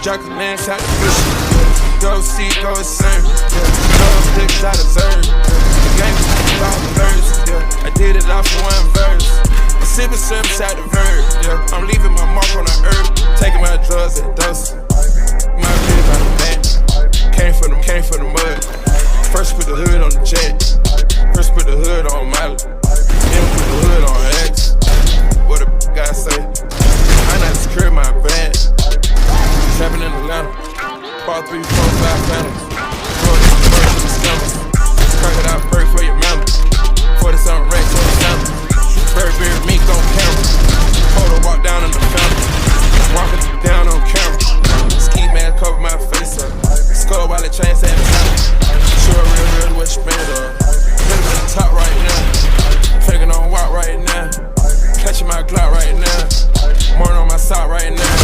Drop a land shot the bush. Go see, go sing. Go picks I deserve. The game is about verse. I did it off for one verse. I'm sipping syrup out the verb. I'm leaving my mark on the earth. Taking my drugs at dust. My kid by the back. Came for the mud. First put the hood on the jet. First put the hood on Miley. Then put the hood on X. What a guy say? I not secure my band. Trapping in Atlanta. Bought 3, 4, 5 phantoms. Brought this bird to the scammers. Crocodile bird for your mama. 40-something racks on the sandals. Burberry mink on camera. Photo walk down in the fountain. Walking down on camera. Ski mask cover my face up. Skull while the chain said sure real what you made of. Hit at the top right now. Faking on walk right now. Catching my Glock right now. Morning on my sock right now.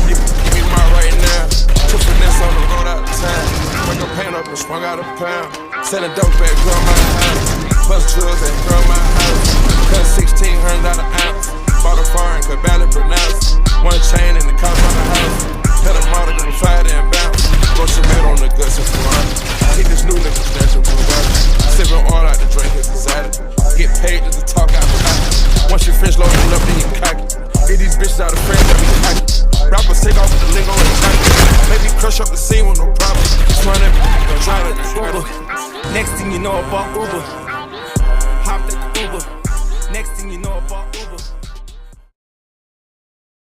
Give me my right now. Put finesse on the road out of town. Break a paint up and sprung out a pound. Selling dope back, girl, my house. Bust drugs and girl, my house. Cut 1600 out an ounce. Bought a foreign, could barely pronounce. One chain in the cost on the house. Had a model, gonna fly there and bounce. Go submit on the guts of Quran. Hit this new nigga, snatch him from the bottom. Sipping all out the drink, it's excited. Get paid just to talk out the pocket. Once you finish loading up, then you cocky. Get these bitches out of friends, let me cocky. Rappers take off with the lingo and the jacket. Maybe crush up the scene with no problem. Just run it, try to Uber. Next thing you know about Uber. Hopped at the Uber. Next thing you know about Uber.